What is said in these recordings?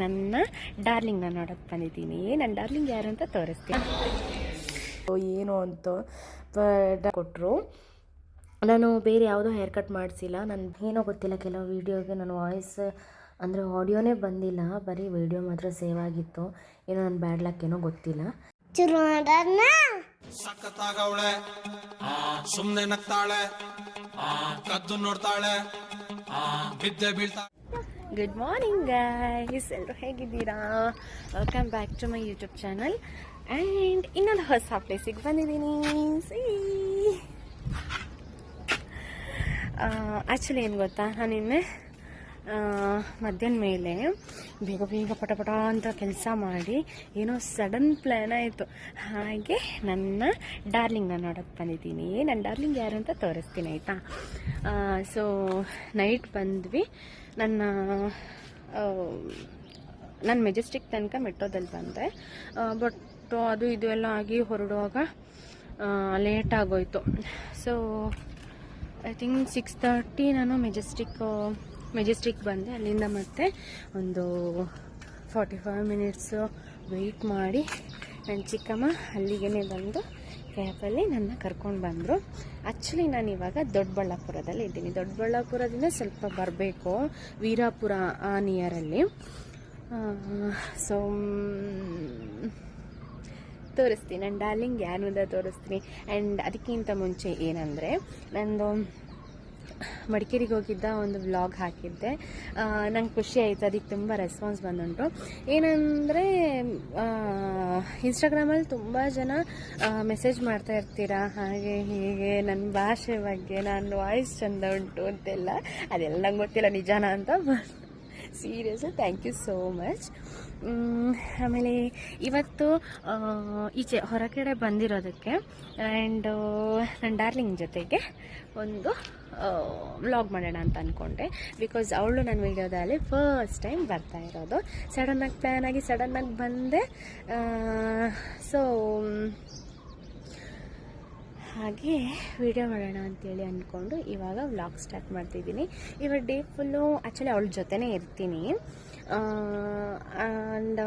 ನನ್ನ ಡಾರ್ಲಿಂಗ್ನ ನೋಡೋಕ್ಕೆ ಬಂದಿದ್ದೀನಿ. ನನ್ನ ಡಾರ್ಲಿಂಗ್ ಯಾರು ಅಂತ ತೋರಿಸ್ತೀನಿ. ಏನು ಅಂತ ಕೊಟ್ಟರು. ನಾನು ಬೇರೆ ಯಾವುದೋ ಹೇರ್ ಕಟ್ ಮಾಡಿಸಿಲ್ಲ. ನನ್ನ ಏನೋ ಗೊತ್ತಿಲ್ಲ, ಕೆಲವು ವೀಡಿಯೋಗೆ ನನ್ನ ವಾಯ್ಸ್ ಅಂದರೆ ಆಡಿಯೋನೇ ಬಂದಿಲ್ಲ, ಬರೀ ವಿಡಿಯೋ ಮಾತ್ರ ಸೇವ್ ಆಗಿತ್ತು. ಏನೋ ನನ್ನ ಬ್ಯಾಡ್ ಲಕ್ ಏನೋ ಗೊತ್ತಿಲ್ಲ. ಸಕ್ಕತ್ತಾಗವಳೆ, ಸುಮ್ಮನೆ ನಗ್ತಾಳೆ, ಕದ್ದು ನೋಡ್ತಾಳೆ, ಬಿದ್ದೆ ಬೀಳ್ತಾಳೆ. ಗುಡ್ ಮಾರ್ನಿಂಗ್ ಗೈಸ್, ಎಲ್ಲರೂ ಹೇಗಿದ್ದೀರಾ? Welcome back to my YouTube channel. And ಇನ್ನೊಂದು ಹೊಸ ಪ್ಲೇಸಿಗೆ ಬಂದಿದ್ದೀನಿ. ಆ್ಯಕ್ಚುಲಿ ಏನು ಗೊತ್ತಾ, ನಾನು ನಿನ್ನೆ ಮಧ್ಯಾಹ್ನ ಮೇಲೆ ಬೇಗ ಬೇಗ ಪಟ ಅಂತ ಕೆಲಸ ಮಾಡಿ ಏನೋ ಸಡನ್ ಪ್ಲ್ಯಾನ್ ಆಯಿತು. ಹಾಗೆ ನನ್ನ ಡಾರ್ಲಿಂಗ್ನ ನೋಡೋಕ್ಕೆ ಬಂದಿದ್ದೀನಿ. ನನ್ನ ಡಾರ್ಲಿಂಗ್ ಯಾರು ಅಂತ ತೋರಿಸ್ತೀನಿ, ಆಯಿತಾ? ಸೊ ನೈಟ್ ಬಂದ್ವಿ. ನಾನು ಮೆಜೆಸ್ಟಿಕ್ ತನಕ ಮೆಟ್ರೋದಲ್ಲಿ ಬಂದೆ. ಬಟ್ ಅದು ಇದು ಎಲ್ಲ ಆಗಿ ಹೊರಡುವಾಗ ಲೇಟ್ ಆಗೋಯ್ತು. ಸೊ ಐ ಥಿಂಕ್ 6:30 ನಾನು ಮೆಜೆಸ್ಟಿಕ್ ಬಂದೆ. ಅಲ್ಲಿಂದ ಮತ್ತೆ ಒಂದು 45 ಮಿನಿಟ್ಸು ವೆಯ್ಟ್ ಮಾಡಿ ನನ್ನ ಚಿಕ್ಕಮ್ಮ ಅಲ್ಲಿಗೆ ಬಂದು ಕ್ಯಾಬಲ್ಲಿ ನನ್ನ ಕರ್ಕೊಂಡು ಬಂದರು. ಆ್ಯಕ್ಚುಲಿ ನಾನು ಇವಾಗ ದೊಡ್ಡಬಳ್ಳಾಪುರದಲ್ಲಿ ಇದ್ದೀನಿ. ದೊಡ್ಡಬಳ್ಳಾಪುರದಿಂದ ಸ್ವಲ್ಪ ಬರಬೇಕು, ವೀರಾಪುರ ಆ ನಿಯರಲ್ಲಿ. ಸೊ ತೋರಿಸ್ತೀನಿ ನನ್ನ ಡಾರ್ಲಿಂಗ್ ಯಾರು ಅಂತ ತೋರಿಸ್ತೀನಿ. ಆ್ಯಂಡ್ ಅದಕ್ಕಿಂತ ಮುಂಚೆ ಏನಂದರೆ, ನಂದು ಮಡಿಕೇರಿಗೆ ಹೋಗಿದ್ದ ಒಂದು ವ್ಲಾಗ್ ಹಾಕಿದ್ದೆ. ನಂಗೆ ಖುಷಿ ಆಯಿತು, ಅದಕ್ಕೆ ತುಂಬ ರೆಸ್ಪಾನ್ಸ್ ಬಂದುಂಟು. ಏನಂದರೆ ಇನ್ಸ್ಟಾಗ್ರಾಮಲ್ಲಿ ತುಂಬ ಜನ ಮೆಸೇಜ್ ಮಾಡ್ತಾ ಇರ್ತೀರಾ, ಹಾಗೆ ಹೀಗೆ ನನ್ನ ಭಾಷೆ ಬಗ್ಗೆ, ನನ್ನ ವಾಯ್ಸ್ ಚೆಂದ ಉಂಟು ಅಂತೆಲ್ಲ. ಅದೆಲ್ಲ ನಂಗೆ ಗೊತ್ತಿಲ್ಲ ನಿಜಾನ ಅಂತ. Serious, thank you so much. ಆಮೇಲೆ ಇವತ್ತು ಈಚೆ ಹೊರಗಡೆ ಬಂದಿರೋದಕ್ಕೆ ಆ್ಯಂಡ್ ನನ್ನ ಡಾರ್ಲಿಂಗ್ ಜೊತೆಗೆ ಒಂದು ವ್ಲಾಗ್ ಮಾಡೋಣ ಅಂತ ಅಂದ್ಕೊಂಡೆ. ಬಿಕಾಸ್ ಅವಳು ನನ್ನ ವೀಡಿಯೋದಲ್ಲಿ ಫಸ್ಟ್ ಟೈಮ್ ಬರ್ತಾ ಇರೋದು. ಸಡನ್ನಾಗಿ ಪ್ಲ್ಯಾನ್ ಆಗಿ ಸಡನ್ನಾಗಿ ಬಂದೆ. ಸೊ ಹಾಗೆ ವಿಡಿಯೋ ಮಾಡೋಣ ಅಂತೇಳಿ ಅಂದ್ಕೊಂಡು ಇವಾಗ ವ್ಲಾಗ್ ಸ್ಟಾರ್ಟ್ ಮಾಡ್ತಿದ್ದೀನಿ. ಇವಾಗ ಡೇ ಫುಲ್ಲು ಆ್ಯಕ್ಚುಲಿ ಅವಳ ಜೊತೆನೇ ಇರ್ತೀನಿ. ಆ್ಯಂಡ್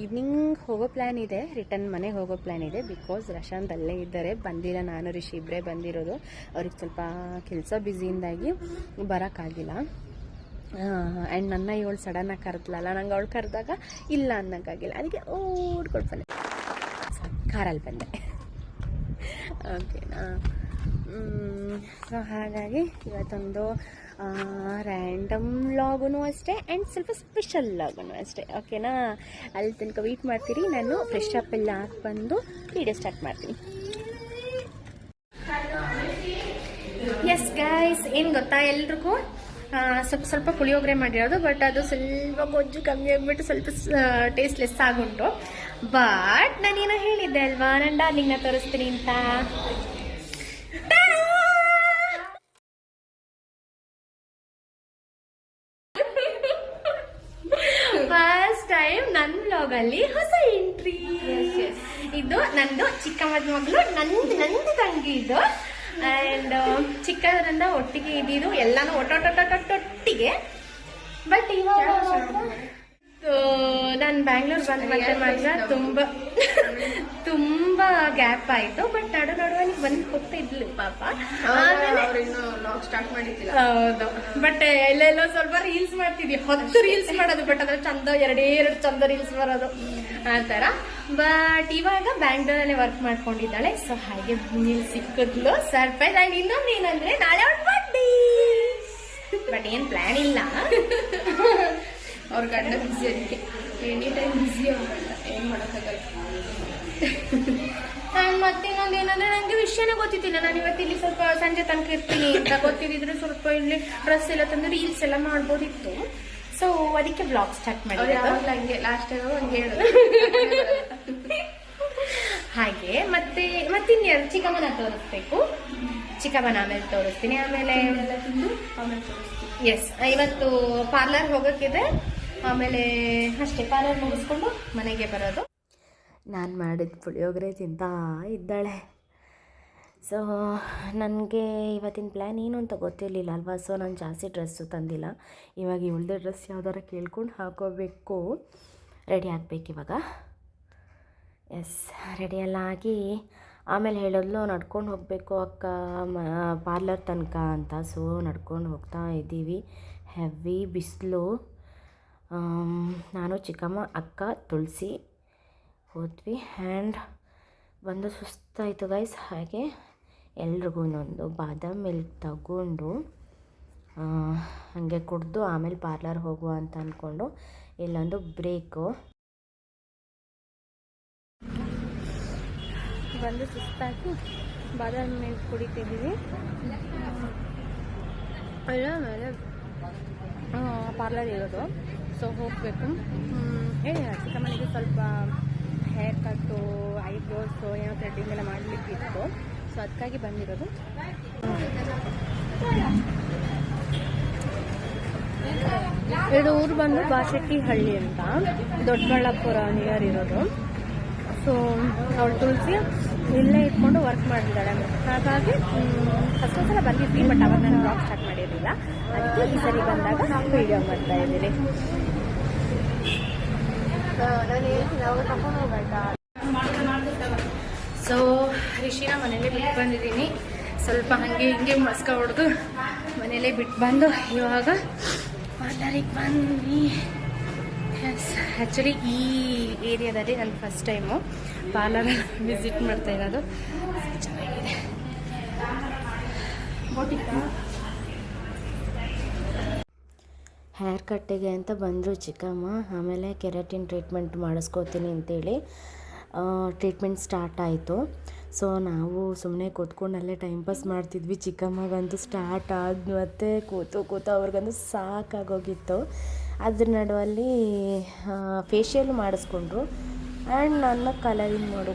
ಈವ್ನಿಂಗ್ ಹೋಗೋ ಪ್ಲ್ಯಾನ್ ಇದೆ, ರಿಟರ್ನ್ ಮನೆಗೆ ಹೋಗೋ ಪ್ಲ್ಯಾನ್ ಇದೆ. ಬಿಕಾಸ್ ರಶಾಂತ್ ಅಲ್ಲೇ ಇದ್ದಾರೆ, ಬಂದಿಲ್ಲ. ನಾನು ರಿಷಿ ಇಬ್ಬರೇ ಬಂದಿರೋದು. ಅವ್ರಿಗೆ ಸ್ವಲ್ಪ ಕೆಲಸ ಬ್ಯುಸಿಯಿಂದಾಗಿ ಬರೋಕ್ಕಾಗಿಲ್ಲ. ಆ್ಯಂಡ್ ನನ್ನ ಇವಳು ಸಡನ್ನಾಗಿ ಕರೆದ್ಲಲ್ಲ, ನಂಗೆ ಅವಳು ಕರೆದಾಗ ಇಲ್ಲ ಅನ್ನೋಕ್ಕಾಗಿಲ್ಲ. ಅದಕ್ಕೆ ಓಡ್ಕೊಂಡು ಬಂದೆ, ಕಾರಲ್ಲಿ ಬಂದೆ. ಓಕೆನಾ? ಸೊ ಹಾಗಾಗಿ ಇವತ್ತೊಂದು ರ್ಯಾಂಡಮ್ ವ್ಲಾಗೂ ಅಷ್ಟೇ ಆ್ಯಂಡ್ ಸ್ವಲ್ಪ ಸ್ಪೆಷಲ್ ವ್ಲಾಗೂ ಅಷ್ಟೇ. ಓಕೆನಾ? ಅಲ್ಲಿ ತನಕ ವೆಯ್ಟ್ ಮಾಡ್ತೀರಿ. ನಾನು ಫ್ರೆಶ್ ಅಪ್ ಎಲ್ಲ ಹಾಕಿ ಬಂದು ವಿಡಿಯೋ ಸ್ಟಾರ್ಟ್ ಮಾಡ್ತೀನಿ. ಎಸ್ ಗೈಸ್, ಏನು ಗೊತ್ತಾ, ಎಲ್ರಿಗೂ ಸ್ವಲ್ಪ ಪುಳಿಯೋಗರೆ ಮಾಡಿರೋದು. ಬಟ್ ಅದು ಸ್ವಲ್ಪ ಗೊಜ್ಜು ಕಮ್ಮಿ ಆಗಿಬಿಟ್ಟು ಸ್ವಲ್ಪ ಟೇಸ್ಟ್ ಲೆಸ್ ಆಗುಂಟು. ಬಟ್ ನಾನೇನೋ ಹೇಳಿದ್ದೆ ಅಲ್ವಾ, ನನ್ನ ಡಾರ್ಲಿಂಗ್ನ ತೋರಿಸ್ತೀನಿ ಅಂತ. ಫಸ್ಟ್ ಟೈಮ್ ನನ್ನ ವ್ಲಾಗಲ್ಲಿ ಹೊಸ ಎಂಟ್ರಿ. ಇದು ನಂದು ಚಿಕ್ಕ ಮಗಳು, ನಂದು ತಂಗಿ ಇದು. ಆ್ಯಂಡ್ ಚಿಕ್ಕದ್ರಿಂದ ಒಟ್ಟಿಗೆ ಇದ್ದಿದ್ದು, ಎಲ್ಲಾನು ಒಟ್ಟೊಟ್ಟಿಗೆ. ಬಟ್ ಇವಾಗ ನಾನು ಬ್ಯಾಂಗ್ಳೂರ್ ಬಂದು ಮತ್ತೆ ಮಾತ್ರ ತುಂಬ ಗ್ಯಾಪ್ ಆಯಿತು. ಬಟ್ ನಡುವಲ್ಲಿ ಬಂದು ಹೋಗ್ತಾ ಇದ್ಲು ಪಾಪ. ಹೌದು, ಬಟ್ ಎಲ್ಲೆಲ್ಲೋ ಸ್ವಲ್ಪ ರೀಲ್ಸ್ ಮಾಡ್ತಿದ್ವಿ. 10 ರೀಲ್ಸ್ ಮಾಡೋದು, ಬಟ್ ಅದ್ರ ಚಂದ ಎರಡೇ ಚಂದ ರೀಲ್ಸ್ ಬರೋದು ಆ ಥರ. ಬಟ್ ಇವಾಗ ಬ್ಯಾಂಗ್ಳೂರಲ್ಲೇ ವರ್ಕ್ ಮಾಡ್ಕೊಂಡಿದ್ದಾಳೆ. ಸೊ ಹಾಗೆ ನೀಲ್ ಸಿಕ್ಕಿದ್ಲು, ಸರ್ಪ್ರೈಸ್. ಆ್ಯಂಡ್ ಇನ್ನೊಂದು ಏನಂದ್ರೆ, ನಾಳೆ ಅವ್ಳು ಬರ್ಡೇ. ಬಟ್ ಏನು ಪ್ಲ್ಯಾನ್ ಇಲ್ಲ, ಅವ್ರ ಗಂಡ ಬಿಸಿ, ಅದಕ್ಕೆ ಎನಿ ಟೈಮ್ ಬಿಸಿ ಆಗಲ್ಲ, ಏನು ಮಾಡೋಕ್ಕಾಗಲ್ಲ. ಮತ್ತೆ ಇನ್ನೊಂದು ಏನಂದ್ರೆ, ನನಗೆ ವಿಷಯನೇ ಗೊತ್ತಿದ್ದಿಲ್ಲ. ನಾನು ಇವತ್ತು ಇಲ್ಲಿ ಸ್ವಲ್ಪ ಸಂಜೆ ತನಕ ಇರ್ತೀನಿ ಅಂತ ಗೊತ್ತಿದ್ರೆ ಸ್ವಲ್ಪ ಇಲ್ಲಿ ಡ್ರೆಸ್ ಎಲ್ಲ ತಂದು ರೀಲ್ಸ್ ಎಲ್ಲ ಮಾಡ್ಬೋದಿತ್ತು. ಸೊ ಅದಕ್ಕೆ ಬ್ಲಾಗ್ ಸ್ಟಾರ್ಟ್ ಮಾಡಿದೆ. ಲಾಸ್ಟ್ ಟೈಮ್ ಹಂಗೆ ಹೇಳೋದು. ಹಾಗೆ ಮತ್ತೆ ಇನ್ಯಾರು ಚಿಕ್ಕಮ್ಮನ ತೋರಿಸ್ಬೇಕು. ಚಿಕ್ಕಮ್ಮನ ಆಮೇಲೆ ತೋರಿಸ್ತೀನಿ. ಆಮೇಲೆ ಎಸ್, ಇವತ್ತು ಪಾರ್ಲರ್ ಹೋಗೋಕ್ಕಿದೆ. ಆಮೇಲೆ ಅಷ್ಟೇ, ಪಾರ್ಲರ್ ಮುಗಿಸ್ಕೊಂಡು ಮನೆಗೆ ಬರೋದು. ನಾನು ಮಾಡಿದ ಪುಳಿಯೋಗರೆ ತಿಂತಾ ಇದ್ದಾಳೆ. ಸೊ ನನಗೆ ಇವತ್ತಿನ ಪ್ಲ್ಯಾನ್ ಏನು ಅಂತ ಗೊತ್ತಿರಲಿಲ್ಲ ಅಲ್ವಾ, ಸೊ ನಾನು ಜಾಸ್ತಿ ಡ್ರೆಸ್ಸು ತಂದಿಲ್ಲ. ಇವಾಗ ಇವಳದೇ ಡ್ರೆಸ್ ಯಾವ್ದಾರ ಕೇಳ್ಕೊಂಡು ಹಾಕೋಬೇಕು. ರೆಡಿ ಆಗಬೇಕು ಇವಾಗ. ಎಸ್, ರೆಡಿಯೆಲ್ಲ ಆಗಿ ಆಮೇಲೆ ಹೇಳಿದ್ಲು ನಡ್ಕೊಂಡು ಹೋಗಬೇಕು ಅಕ್ಕ ಪಾರ್ಲರ್ ತನಕ ಅಂತ. ಸೊ ನಡ್ಕೊಂಡು ಹೋಗ್ತಾ ಇದ್ದೀವಿ. ಹೆವಿ ಬಿಸಿಲು. ನಾನು, ಚಿಕ್ಕಮ್ಮ, ಅಕ್ಕ, ತುಳಸಿ ಹೋದ್ವಿ. ಆ್ಯಂಡ್ ಬಂದು ಸುಸ್ತಾಯಿತು ಗೈಸ್. ಹಾಗೆ ಎಲ್ರಿಗೂ ಒಂದು ಬಾದಾಮ್ ಮಿಲ್ಕ್ ತಗೊಂಡು ಹಾಗೆ ಕುಡಿದು ಆಮೇಲೆ ಪಾರ್ಲರ್ ಹೋಗುವ ಅಂತ ಅಂದ್ಕೊಂಡು ಇಲ್ಲೊಂದು ಬ್ರೇಕು. ಬಂದು ಸುಸ್ತಾಗಿ ಬಾದಾಮ್ ಮಿಲ್ಕ್ ಕುಡಿತಿದ್ದೀವಿ. ಅಲ್ಲ ಮೇಲೆ ಪಾರ್ಲರ್ ಇರೋದು. ಸೊ ಹೋಗಬೇಕು. ಚಿಕ್ಕಮ್ಮನಿಗೆ ಸ್ವಲ್ಪ ಹೇರ್ ಕಟ್ಟು, ಐಬ್ರೋಸು ಏನೋ ಥ್ರೆಡ್ಡಿಂಗ್ ಎಲ್ಲ ಮಾಡಲಿಕ್ಕಿತ್ತು. ಸೊ ಅದಕ್ಕಾಗಿ ಬಂದಿರೋದು. ಇದು ಊರು ಬಂದು ಬಾಶೆಟ್ಟಿಹಳ್ಳಿ ಅಂತ, ದೊಡ್ಡಬಳ್ಳಾಪುರ ನಿಯರ್ ಇರೋದು. ಸೊ ಅವಳು ತುಳಸಿ ಇಲ್ಲೇ ಇಟ್ಕೊಂಡು ವರ್ಕ್ ಮಾಡಿದ್ದಾಳೆ. ಹಾಗಾಗಿ ಫಸ್ಟ್ ಸಲ ಬಂದಿದ್ವಿ, ಬಟ್ ಅವಾಗ ನಾನು ಬ್ಲಾಗ್ ಸ್ಟಾರ್ಟ್ ಮಾಡಿರಲಿಲ್ಲ. ಅದಕ್ಕೆ ಈ ಸರಿ ಬಂದಾಗ ವೀಡಿಯೋ ಮಾಡ್ತಾ ಇದ್ದೀನಿ. ನಾನು ಹೇಳ್ತೀನಿ ಅವಾಗ ತಗೊಂಡು ಹೋಗ್ಬೇಕಾ. ಸೊ ರಿಷಿನ ಮನೇಲಿ ಬಿಟ್ಟು ಬಂದಿದ್ದೀನಿ. ಸ್ವಲ್ಪ ಹಾಗೆ ಹಿಂಗೆ ಮಸ್ಕ ಹೊಡೆದು ಮನೇಲೇ ಬಿಟ್ಟು ಬಂದು ಇವಾಗ ಪಾರ್ಲರಿಗೆ ಬಂದ್ವಿ. ಎಸ್, ಆ್ಯಕ್ಚುಲಿ ಈ ಏರಿಯಾದಲ್ಲಿ ನಾನು ಫಸ್ಟ್ ಟೈಮು ಪಾರ್ಲರ್ ವಿಸಿಟ್ ಮಾಡ್ತಾ ಇರೋದು. ಚೆನ್ನಾಗಿದೆ. ಹೇರ್ ಕಟ್ಟಿಗೆ ಅಂತ ಬಂದರು ಚಿಕ್ಕಮ್ಮ. ಆಮೇಲೆ ಕೆರಾಟಿನ್ ಟ್ರೀಟ್ಮೆಂಟ್ ಮಾಡಿಸ್ಕೋತೀನಿ ಅಂತೇಳಿ ಟ್ರೀಟ್ಮೆಂಟ್ ಸ್ಟಾರ್ಟ್ ಆಯಿತು. ಸೊ ನಾವು ಸುಮ್ಮನೆ ಕೂತ್ಕೊಂಡಲ್ಲೇ ಟೈಮ್ ಪಾಸ್ ಮಾಡ್ತಿದ್ವಿ. ಚಿಕ್ಕಮ್ಮಗಂತೂ ಸ್ಟಾರ್ಟ್ ಆದ ಮತ್ತೆ ಕೂತು ಅವ್ರಿಗಂತೂ ಸಾಕಾಗೋಗಿತ್ತು. ಅದ್ರ ನಡುವಲ್ಲಿ ಫೇಶಿಯಲ್ ಮಾಡಿಸ್ಕೊಂಡ್ರು. ಆ್ಯಂಡ್ ನನ್ನ ಕಲರಿಂಗ್ ಮಾಡು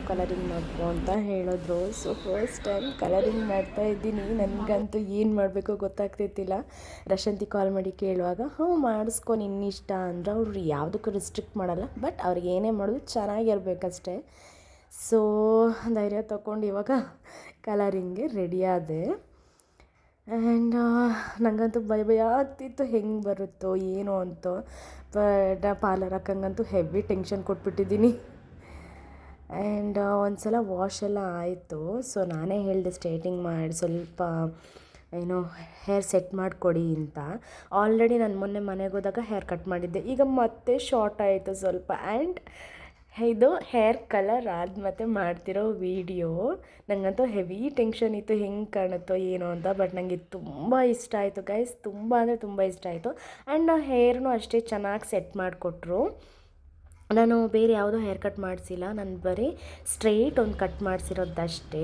ಅಂತ ಹೇಳಿದ್ರು. ಸೊ ಫಸ್ಟ್ ಟೈಮ್ ಕಲರಿಂಗ್ ಮಾಡ್ತಾ ಇದ್ದೀನಿ. ನನಗಂತೂ ಏನು ಮಾಡಬೇಕೋ ಗೊತ್ತಾಗ್ತಿದ್ದಿಲ್ಲ. ರಶಂತಿ ಕಾಲ್ ಮಾಡಿ ಕೇಳುವಾಗ ಮಾಡಿಸ್ಕೊ ನಿನ್ನಿಷ್ಟ ಅಂದ್ರೆ ಅವ್ರು ಯಾವುದಕ್ಕೂ ರಿಸ್ಟ್ರಿಕ್ಟ್ ಮಾಡಲ್ಲ, ಬಟ್ ಅವ್ರಿಗೆ ಏನೇ ಮಾಡೋದು ಚೆನ್ನಾಗಿರ್ಬೇಕಷ್ಟೆ. ಸೊ ಧೈರ್ಯ ತೊಗೊಂಡು ಇವಾಗ ಕಲರಿಂಗ್ಗೆ ರೆಡಿ ಆದೆ. ಆ್ಯಂಡ್ ನನಗಂತೂ ಭಯ ಆಗ್ತಿತ್ತು, ಹೆಂಗೆ ಬರುತ್ತೋ ಏನೋ ಅಂತ. ಬಟ್ ಪಾರ್ಲರ್ ಅಕ್ಕಂಗಂತೂ ಹೆವಿ ಟೆನ್ಷನ್ ಕೊಟ್ಬಿಟ್ಟಿದ್ದೀನಿ. ಆ್ಯಂಡ್ ಒಂದು ಸಲ ವಾಶ್ ಎಲ್ಲ ಆಯಿತು. ಸೊ ನಾನೇ ಹೇಳಿದೆ ಸ್ಟ್ರೇಟಿಂಗ್ ಮಾಡಿ ಸ್ವಲ್ಪ ಏನೋ ಹೇರ್ ಸೆಟ್ ಮಾಡಿಕೊಡಿ ಅಂತ. ಆಲ್ರೆಡಿ ನಾನು ಮೊನ್ನೆ ಮನೆಗೆ ಹೋದಾಗ ಹೇರ್ ಕಟ್ ಮಾಡಿದ್ದೆ. ಈಗ ಮತ್ತೆ ಶಾರ್ಟ್ ಆಯಿತು ಸ್ವಲ್ಪ. ಆ್ಯಂಡ್ ಇದು ಹೇರ್ ಕಲರ್ ಆದ ಮತ್ತೆ ಮಾಡ್ತಿರೋ ವೀಡಿಯೋ. ನನಗಂತೂ ಹೆವಿ ಟೆನ್ಷನ್ ಇತ್ತು, ಹೆಂಗೆ ಕಾಣುತ್ತೋ ಏನೋ ಅಂತ. ಬಟ್ ನನಗೆ ತುಂಬ ಇಷ್ಟ ಆಯಿತು ಗೈಸ್, ತುಂಬ ಅಂದರೆ ತುಂಬ ಇಷ್ಟ ಆಯಿತು. ಆ್ಯಂಡ್ ಹೇರ್ನೂ ಅಷ್ಟೇ ಚೆನ್ನಾಗಿ ಸೆಟ್ ಮಾಡಿಕೊಟ್ರು. ನಾನು ಬೇರೆ ಯಾವುದೋ ಹೇರ್ ಕಟ್ ಮಾಡಿಸಿಲ್ಲ, ನಾನು ಬರೀ ಸ್ಟ್ರೈಟ್ ಒಂದು ಕಟ್ ಮಾಡಿಸಿರೋದಷ್ಟೇ.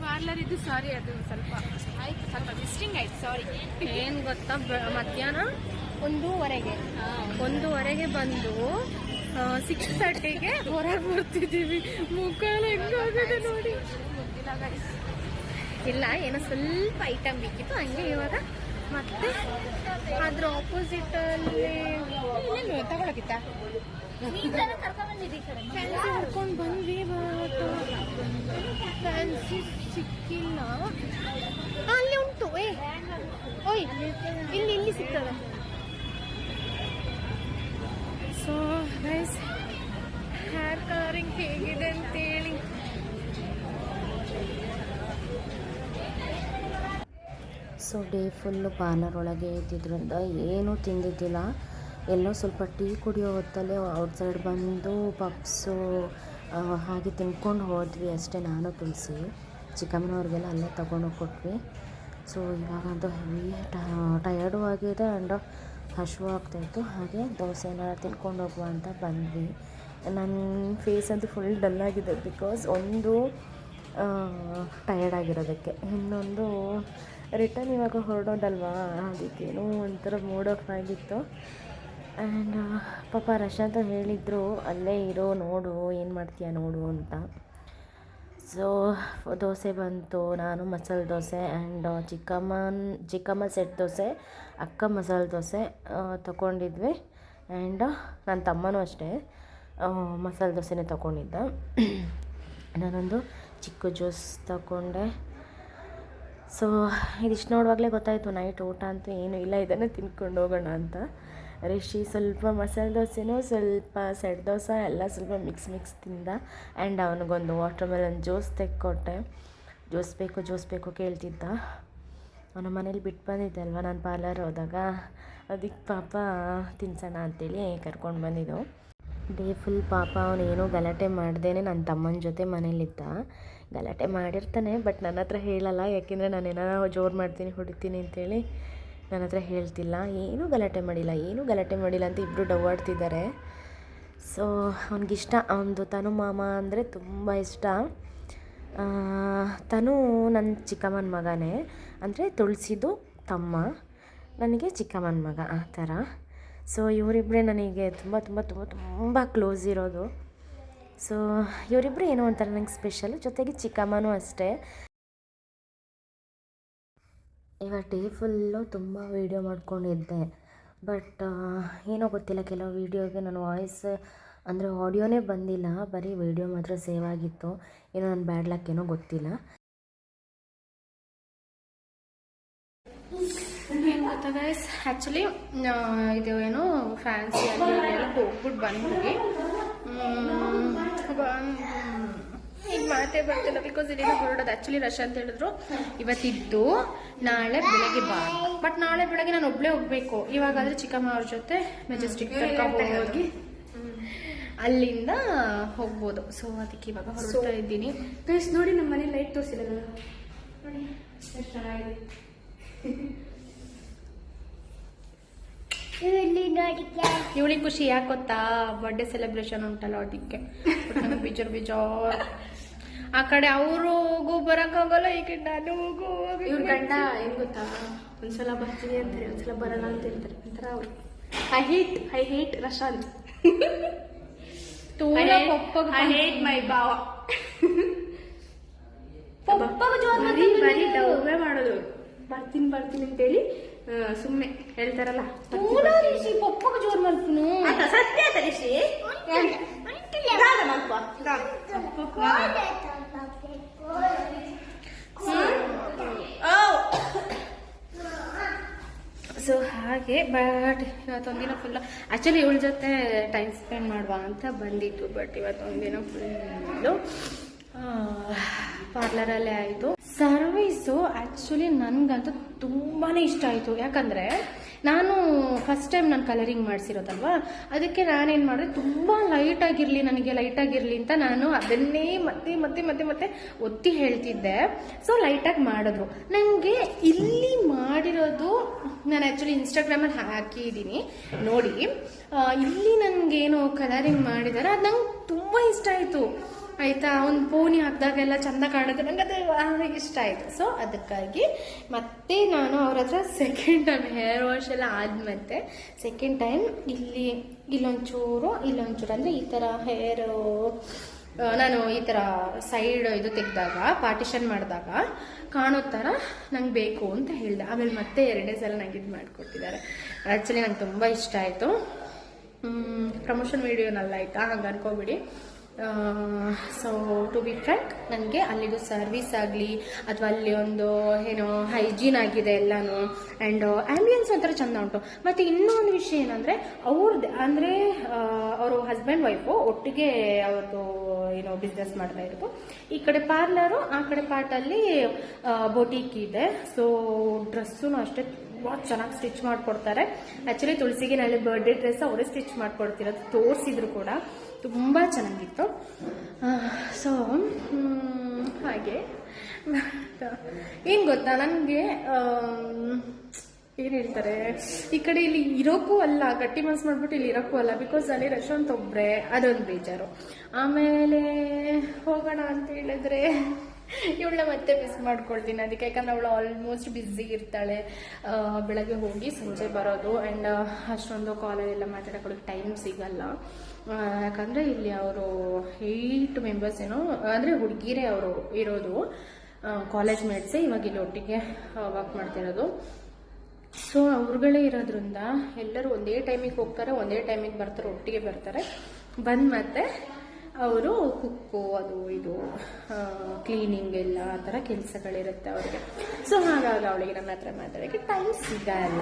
ಪಾರ್ಲರ್ ಇದು ಸಾರಿ, ಅದು ಸ್ವಲ್ಪ ಆಯ್ತು, ಸ್ವಲ್ಪ ಮಿಸ್ಟಿಂಗ್ ಆಯ್ತು, ಸಾರಿ. ಏನು ಗೊತ್ತಾ, ಮಧ್ಯಾಹ್ನ 1:30ಗೆ ಬಂದು 6:30ಗೆ ಹೊರಗೆ ಬರ್ತಿದ್ದೀವಿ. ಮುಖ ಹೆಂಗಾಗಿದೆ ನೋಡಿ. ಇಲ್ಲ, ಏನೋ ಸ್ವಲ್ಪ ಐಟಮ್ ಬೇಕಿತ್ತು, ಹಂಗೆ ಇವಾಗ ಮತ್ತೆ ಅದ್ರ ಆಪೋಸಿಟಲ್ಲಿ ತಗೊಳಕಿತ್ತ ಫ್ಯಾನ್ಸಿ ಹುಡ್ಕೊಂಡು ಬಂದ್ವಿ. ಬಟ್ ಫ್ಯಾನ್ಸಿ ಸಿಕ್ಕಿಲ್ಲ. ಅಲ್ಲಿ ಉಂಟು. ಓಯ್ ಇಲ್ಲಿ ಸಿಗ್ತದೆ. ಸೊ ಗೈಸ್, ಹೇರ್ ಕಲರಿಂಗ್ ಹೇಗಿದೆ ಅಂತೇಳಿ. ಸೊ ಡೇ ಫುಲ್ಲು ಪಾರ್ಲರ್ ಒಳಗೆ ಇದ್ದಿದ್ದರಿಂದ ಏನೂ ತಿಂದಿದ್ದಿಲ್ಲ. ಎಲ್ಲೋ ಸ್ವಲ್ಪ ಟೀ ಕುಡಿಯೋ ಹೊತ್ತಲ್ಲೇ ಔಟ್ಸೈಡ್ ಬಂದು ಪಪ್ಸು ಹಾಗೆ ತಿನ್ಕೊಂಡು ಹೋದ್ವಿ ಅಷ್ಟೇ. ನಾನು ತುಳಸಿ ಚಿಕ್ಕಮ್ಮನವ್ರಿಗೆಲ್ಲ ಅಲ್ಲೇ ತೊಗೊಂಡೋಗಿ ಕೊಟ್ವಿ. ಸೊ ಇವಾಗಂತೂ ಹೆವಿ ಟಯರ್ಡು ಆಗಿದೆ ಆ್ಯಂಡ್ ಹಸಿವು ಆಗ್ತಾಯಿತ್ತು. ಹಾಗೆ ದೋಸೆನ ತಿನ್ಕೊಂಡು ಹೋಗುವ ಅಂತ ಬಂದ್ವಿ. ನನ್ನ ಫೇಸ್ ಅಂತೂ ಫುಲ್ ಡಲ್ಲಾಗಿದೆ, ಬಿಕಾಸ್ ಒಂದು ಟಯರ್ಡ್ ಆಗಿರೋದಕ್ಕೆ, ಇನ್ನೊಂದು ರಿಟರ್ನ್ ಇವಾಗ ಹೊರಡೋದಲ್ವಾ, ಅದಕ್ಕೇನೋ ಒಂಥರ ಮೂಡ್ ಆಫ್ ಆಗಿತ್ತು. ಆ್ಯಂಡ್ ಪಾಪ ರಶಾಂತ ಹೇಳಿದರು ಅಲ್ಲೇ ಇರೋ, ನೋಡು ಏನು ಮಾಡ್ತೀಯ ನೋಡು ಅಂತ. ಸೊ ದೋಸೆ ಬಂತು. ನಾನು ಮಸಾಲೆ ದೋಸೆ ಆ್ಯಂಡ್ ಚಿಕ್ಕಮ್ಮ ಸೆಟ್ ದೋಸೆ, ಅಕ್ಕ ಮಸಾಲೆ ದೋಸೆ ತೊಗೊಂಡಿದ್ವಿ. ಆ್ಯಂಡ್ ನನ್ನ ತಮ್ಮನೂ ಅಷ್ಟೇ ಮಸಾಲೆ ದೋಸೆನೇ ತೊಗೊಂಡಿದ್ದ. ನಾನೊಂದು ಚಿಕ್ಕ ಜ್ಯೂಸ್ ತಗೊಂಡೆ. ಸೊ ಇದಿಷ್ಟು ನೋಡುವಾಗಲೇ ಗೊತ್ತಾಯಿತು ನೈಟ್ ಊಟ ಅಂತೂ ಏನೂ ಇಲ್ಲ, ಇದನ್ನು ತಿನ್ಕೊಂಡು ಹೋಗೋಣ ಅಂತ. ರಿಷಿ ಸ್ವಲ್ಪ ಮಸಾಲೆ ದೋಸೆನೂ ಸ್ವಲ್ಪ ಸೆಟ್ ದೋಸೆ ಎಲ್ಲ ಸ್ವಲ್ಪ ಮಿಕ್ಸ್ ತಿಂದ. ಆ್ಯಂಡ್ ಅವನಿಗೊಂದು ವಾಟರ್ ಮೆಲನ್ ಜ್ಯೂಸ್ ತೆಕ್ಕೊಟ್ಟೆ. ಜ್ಯೂಸ್ ಬೇಕು ಕೇಳ್ತಿದ್ದ. ಅವನ ಮನೇಲಿ ಬಿಟ್ಟು ಬಂದಿದ್ದೆ ಅಲ್ವ ನಾನು ಪಾರ್ಲರ್ ಹೋದಾಗ, ಅದಕ್ಕೆ ಪಾಪ ತಿನ್ಸೋಣ ಅಂತೇಳಿ ಕರ್ಕೊಂಡು ಬಂದಿದ್ದು. ಡೇ ಫುಲ್ ಪಾಪ ಅವನೇನೋ ಗಲಾಟೆ ಮಾಡ್ದೇನೆ ನನ್ನ ತಮ್ಮನ ಜೊತೆ ಮನೇಲಿದ್ದ. ಗಲಾಟೆ ಮಾಡಿರ್ತಾನೆ, ಬಟ್ ನನ್ನ ಹತ್ರ ಹೇಳಲ್ಲ, ಯಾಕೆಂದರೆ ನಾನು ಏನಾರ ಜೋರು ಮಾಡ್ತೀನಿ ಹೊಡಿತೀನಿ ಅಂತೇಳಿ ನನ್ನ ಹತ್ರ ಹೇಳ್ತಿಲ್ಲ. ಏನೂ ಗಲಾಟೆ ಮಾಡಿಲ್ಲ ಅಂತ ಇಬ್ಬರು ಡವ್ವಾಡ್ತಿದ್ದಾರೆ. ಸೊ ಅವನಿಗಿಷ್ಟ, ಅವನದು ತನು ಮಾಮ ಅಂದರೆ ತುಂಬ ಇಷ್ಟ. ತನು ನನ್ನ ಚಿಕ್ಕಮ್ಮನ ಮಗನೇ, ಅಂದರೆ ತುಳಸಿದು ತಮ್ಮ, ನನಗೆ ಚಿಕ್ಕಮ್ಮನ ಮಗ ಆ ಥರ. ಸೊ ಇವರಿಬ್ಬರೇ ನನಗೆ ತುಂಬ ಕ್ಲೋಸ್ ಇರೋದು. ಸೊ ಇವರಿಬ್ಬರು ಏನೋ ಒಂಥರ ನನಗೆ ಸ್ಪೆಷಲ್, ಜೊತೆಗೆ ಚಿಕ್ಕಮ್ಮನೂ ಅಷ್ಟೇ. ಇವಾಗ ಡೇ ಫುಲ್ಲು ತುಂಬ ವೀಡಿಯೋ ಮಾಡ್ಕೊಂಡಿದ್ದೆ, ಬಟ್ ಏನೋ ಗೊತ್ತಿಲ್ಲ, ಕೆಲವು ವೀಡಿಯೋಗೆ ನನ್ನ ವಾಯ್ಸ್ ಅಂದರೆ ಆಡಿಯೋನೇ ಬಂದಿಲ್ಲ, ಬರೀ ವೀಡಿಯೋ ಮಾತ್ರ ಸೇವ್ ಆಗಿತ್ತು. ಏನೋ ನನ್ನ ಬ್ಯಾಡ್ ಲಕ್ ಏನೋ ಗೊತ್ತಿಲ್ಲ. ಏನು ಗೊತ್ತಾ ಗೈಸ್, ಆ್ಯಕ್ಚುಲಿ ಇದು ಏನು ಫ್ಯಾನ್ಸಿ ಅಲ್ಲಿ ಎಲ್ಲ ಹೋಗ್ಬಿಟ್ಟು ಬಂದ್ವಿ. ಈಗ ಮಾತೇ ಬರ್ತಿಲ್ಲ, ಬಿಕಾಸ್ ಇಲ್ಲೇನೋ ಹೊರಡೋದು. ಆ್ಯಕ್ಚುಲಿ ರಶ್ ಅಂತ ಹೇಳಿದ್ರು ಇವತ್ತಿದ್ದು, ನಾಳೆ ಬೆಳಗ್ಗೆ ಬಾ, ಬಟ್ ನಾಳೆ ಬೆಳಗ್ಗೆ ನಾನು ಒಬ್ಬಳೇ ಹೋಗ್ಬೇಕು. ಇವಾಗಾದರೆ ಚಿಕ್ಕಮ್ಮ ಅವ್ರ ಜೊತೆ ಮೆಜೆಸ್ಟಿಕ್ ಹೋಗಿ ಅಲ್ಲಿಂದ ಹೋಗ್ಬೋದು. ಸೊ ಅದಕ್ಕೆ ಇವಾಗ ಹೊರಡ್ತಾ ಇದ್ದೀನಿ. ಗೈಸ್ ನೋಡಿ, ನಮ್ಮ ಮನೆ ಲೈಟ್ ತೋರಿಸಿಲ್ಲ ನೋಡಿ, ಎಷ್ಟು ಚೆನ್ನಾಗಿದೆ. ಇವಳಿಗೆ ಖುಷಿ ಯಾಕೆ ಗೊತ್ತಾ, ಬರ್ಡೇ ಸೆಲೆಬ್ರೇಷನ್ ಉಂಟಲ್ಲ ಅದಕ್ಕೆ. ಬೇಜಾರ್ ಆ ಕಡೆ ಅವರು ಹೋಗು ಬರೋಕ್ಕಾಗಲ್ಲ, ಈ ಕಡೆ ನಾನು ಹೋಗು. ಇವ್ರ ಗಂಡ ಏನು ಗೊತ್ತಾ, ಒಂದ್ಸಲ ಬರ್ತೀನಿ ಅಂತಾರೆ, ಒಂದ್ಸಲ ಬರಲ್ಲ ಅಂತ ಹೇಳ್ತಾರೆ. ಒಂಥರ ಅವ್ರು I hate Rashanth. I hate my ಬಾವ. ಬರೀ ಡವ್ವೇ ಮಾಡೋದು, ಬರ್ತೀನಿ ಅಂತೇಳಿ ಸುಮ್ಮನೆ ಹೇಳ್ತಾರಲ್ಲ. ಪಪ್ಪಗ ಜೋರ್ ಮಾಡ್ತೀನಿ, ಸತ್ಯ ತರಿಸಿ ಸೊ ಹಾಗೆ. ಬಟ್ ಇವತ್ತೊಂದಿನ ಫುಲ್ ಆ್ಯಕ್ಚುಲಿ ಇವಳ ಜೊತೆ ಟೈಮ್ ಸ್ಪೆಂಡ್ ಮಾಡುವ ಅಂತ ಬಂದಿತ್ತು, ಬಟ್ ಇವತ್ತೊಂದಿನ ಫುಲ್ಲು ಪಾರ್ಲರಲ್ಲೇ ಆಯಿತು. ಸರ್ವೀಸು ಆ್ಯಕ್ಚುಲಿ ನನಗಂತೂ ತುಂಬಾ ಇಷ್ಟ ಆಯಿತು. ಯಾಕಂದರೆ ನಾನು ಫಸ್ಟ್ ಟೈಮ್ ನಾನು ಕಲರಿಂಗ್ ಮಾಡಿಸಿರೋದಲ್ವ, ಅದಕ್ಕೆ ನಾನೇನು ಮಾಡಿದೆ, ತುಂಬ ನನಗೆ ಲೈಟಾಗಿರಲಿ ಅಂತ ನಾನು ಅದನ್ನೇ ಮತ್ತೆ ಒತ್ತಿ ಹೇಳ್ತಿದ್ದೆ. ಸೊ ಲೈಟಾಗಿ ಮಾಡಿದ್ರು. ನನಗೆ ಇಲ್ಲಿ ಮಾಡಿರೋದು ನಾನು ಆ್ಯಕ್ಚುಲಿ ಇನ್ಸ್ಟಾಗ್ರಾಮಲ್ಲಿ ಹಾಕಿದ್ದೀನಿ ನೋಡಿ. ಇಲ್ಲಿ ನನಗೇನು ಕಲರಿಂಗ್ ಮಾಡಿದ್ದಾರೆ ಅದು ನಂಗೆ ತುಂಬ ಇಷ್ಟ ಆಯಿತು ಆಯಿತಾ. ಒಂದು ಪೋನಿ ಹಾಕಿದಾಗೆಲ್ಲ ಚಂದ ಕಾಣುತ್ತೆ, ನಂಗೆ ಅದು ಇಷ್ಟ ಆಯಿತು. ಸೊ ಅದಕ್ಕಾಗಿ ಮತ್ತೆ ನಾನು ಅವ್ರ ಹತ್ರ ಸೆಕೆಂಡ್ ಟೈಮ್ ಹೇರ್ ವಾಶ್ ಎಲ್ಲ ಆದಮೇಲೆ ಸೆಕೆಂಡ್ ಟೈಮ್ ಇಲ್ಲೊಂಚೂರು ಅಂದರೆ ಈ ಥರ ಹೇರು ನಾನು ಈ ಥರ ಸೈಡ್ ಇದು ತೆಗೆದಾಗ ಪಾರ್ಟಿಷನ್ ಮಾಡಿದಾಗ ಕಾಣೋ ಥರ ನಂಗೆ ಬೇಕು ಅಂತ ಹೇಳಿದೆ. ಆಮೇಲೆ ಮತ್ತೆ 2ನೇ ಸಲ ನಂಗೆ ಇದು ಮಾಡಿಕೊಟ್ಟಿದ್ದಾರೆ. ಆ್ಯಕ್ಚುಲಿ ನಂಗೆ ತುಂಬ ಇಷ್ಟ ಆಯಿತು. ಪ್ರಮೋಷನ್ ವೀಡಿಯೋನಲ್ಲ ಆಯಿತಾ, ಹಂಗೆ ಅನ್ಕೋಬಿಡಿ. ಸೊ ಟು ಬಿ ಫ್ರ್ಯಾಂಕ್, ನನಗೆ ಅಲ್ಲಿದು ಸರ್ವಿಸ್ ಆಗಲಿ ಅಥವಾ ಅಲ್ಲಿ ಒಂದು ಏನೋ ಹೈಜೀನ್ ಆಗಿದೆ ಎಲ್ಲನೂ, ಆ್ಯಂಡ್ ಆ್ಯಂಬಿಯನ್ಸ್ ಒಂಥರ ಚೆಂದ ಉಂಟು. ಮತ್ತು ಇನ್ನೊಂದು ವಿಷಯ ಏನಂದರೆ ಅವರು ಹಸ್ಬೆಂಡ್ ವೈಫು ಒಟ್ಟಿಗೆ ಅವ್ರದ್ದು ಏನೋ ಬಿಸ್ನೆಸ್ ಮಾಡ್ತಾ ಇರೋದು. ಈ ಕಡೆ ಪಾರ್ಲರು, ಆ ಕಡೆ ಪಾರ್ಟಲ್ಲಿ ಬೊಟೀಕ್ ಇದೆ. ಸೊ ಡ್ರೆಸ್ಸೂ ಅಷ್ಟೇ ತುಂಬ ಚೆನ್ನಾಗಿ ಸ್ಟಿಚ್ ಮಾಡಿಕೊಡ್ತಾರೆ. ಆ್ಯಕ್ಚುಲಿ ತುಳಸಿಗೆ ನಾಳೆ ಬರ್ಡೇ ಡ್ರೆಸ್ ಅವರೇ ಸ್ಟಿಚ್ ಮಾಡಿಕೊಡ್ತಿರೋದು, ತೋರಿಸಿದ್ರು ಕೂಡ ತುಂಬ ಚೆನ್ನಾಗಿತ್ತು. ಸೊ ಹಾಗೆ ಏನು ಗೊತ್ತಾ, ನನಗೆ ಏನು ಹೇಳ್ತಾರೆ, ಈ ಕಡೆ ಇಲ್ಲಿ ಇರೋಕ್ಕೂ ಅಲ್ಲ, ಗಟ್ಟಿ ಮನಸ್ಸು ಮಾಡಿಬಿಟ್ಟು ಇಲ್ಲಿ ಇರೋಕ್ಕೂ ಅಲ್ಲ, ಬಿಕಾಸ್ ಅಲ್ಲಿ ರೆಸ್ಟೋರೆಂಟ್ ಒಬ್ಬರೇ, ಅದೊಂದು ಬೇಜಾರು. ಆಮೇಲೆ ಹೋಗೋಣ ಅಂತ ಹೇಳಿದ್ರೆ ಇವಳನ್ನ ಮತ್ತೆ ಮಿಸ್ ಮಾಡ್ಕೊಳ್ತೀನಿ ಅದಕ್ಕೆ. ಯಾಕಂದ್ರೆ ಅವಳು ಆಲ್ಮೋಸ್ಟ್ ಬ್ಯುಸಿ ಇರ್ತಾಳೆ, ಬೆಳಗ್ಗೆ ಹೋಗಿ ಸಂಜೆ ಬರೋದು. ಆ್ಯಂಡ್ ಅಷ್ಟೊಂದು ಕಾಲೇಜೆಲ್ಲ ಮಾತಾಡೋಕ್ಕೆ ಟೈಮ್ ಸಿಗಲ್ಲ. ಯಾಕಂದರೆ ಇಲ್ಲಿ ಅವರು 8 ಮೆಂಬರ್ಸ್ ಏನೋ, ಅಂದರೆ ಹುಡುಗಿರೇ ಅವರು ಇರೋದು, ಕಾಲೇಜ್ ಮೇಟ್ಸೇ ಇವಾಗ ಇಲ್ಲಿ ಒಟ್ಟಿಗೆ ವರ್ಕ್ ಮಾಡ್ತಿರೋದು. ಸೊ ಅವ್ರುಗಳೇ ಇರೋದ್ರಿಂದ ಎಲ್ಲರೂ ಒಂದೇ ಟೈಮಿಗೆ ಹೋಗ್ತಾರೆ, ಒಂದೇ ಟೈಮಿಗೆ ಬರ್ತಾರೆ, ಒಟ್ಟಿಗೆ ಬರ್ತಾರೆ. ಬಂದು ಮತ್ತೆ ಅವರು ಕುಕ್ಕು ಅದು ಇದು ಕ್ಲೀನಿಂಗ್ ಎಲ್ಲ ಆ ಥರ ಕೆಲಸಗಳಿರುತ್ತೆ ಅವ್ರಿಗೆ. ಸೊ ಹಾಗಾಗಿ ಅವಳಿಗೆ ನನ್ನ ಹತ್ರ ಮಾತಾಡೋಕ್ಕೆ ಟೈಮ್ ಸಿಗಲ್ಲ.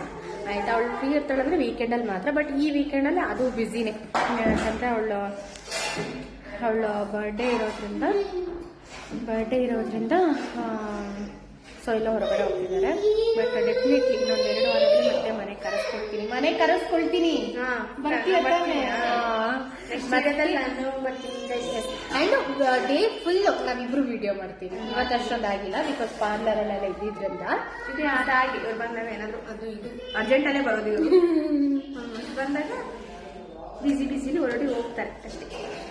ಆಯ್ತು, ಅವಳು ಫ್ರೀ ಇರ್ತಾಳಂದ್ರೆ ವೀಕೆಂಡಲ್ಲಿ ಮಾತ್ರ. ಬಟ್ ಈ ವೀಕೆಂಡಲ್ಲಿ ಅದು ಬ್ಯುಸಿನೇ, ಯಾಕಂದರೆ ಅವಳ ಬರ್ಡೇ ಇರೋದ್ರಿಂದ ಸೊ ಎಲ್ಲ ಹೊರಗಡೆ ಹೋಗ್ತಿದ್ದಾರೆ. ಬಟ್ ಡೆಫಿನೆಟ್ಲಿ ಇನ್ನೊಂದು 2 ವಾರದಲ್ಲಿ ಮತ್ತೆ ಮನೆ ಕರೆಸ್ಕೊಳ್ತೀನಿ. ಅಂಡ್ ಡೇ ಫುಲ್ ನಾವಿಬ್ರು ವಿಡಿಯೋ ಮಾಡ್ತೀವಿ. ಇವತ್ತು ಅಷ್ಟೊಂದಾಗಿಲ್ಲ, ಬಿಕಾಸ್ ಪಾರ್ಲರಲ್ಲೆಲ್ಲ ಇದ್ದಿದ್ರಿಂದ. ಇದು ಅದಾಗಿ ಇವ್ರು ಬಂದಾಗ ಏನಾದ್ರು ಅದು ಇದು ಅರ್ಜೆಂಟಲ್ಲೇ ಬರೋದು ಇವರು ಬಂದಾಗ ಬಿಸಿಲಿ ಹೊರಡಿ ಹೋಗ್ತಾರೆ ಅಷ್ಟೇ.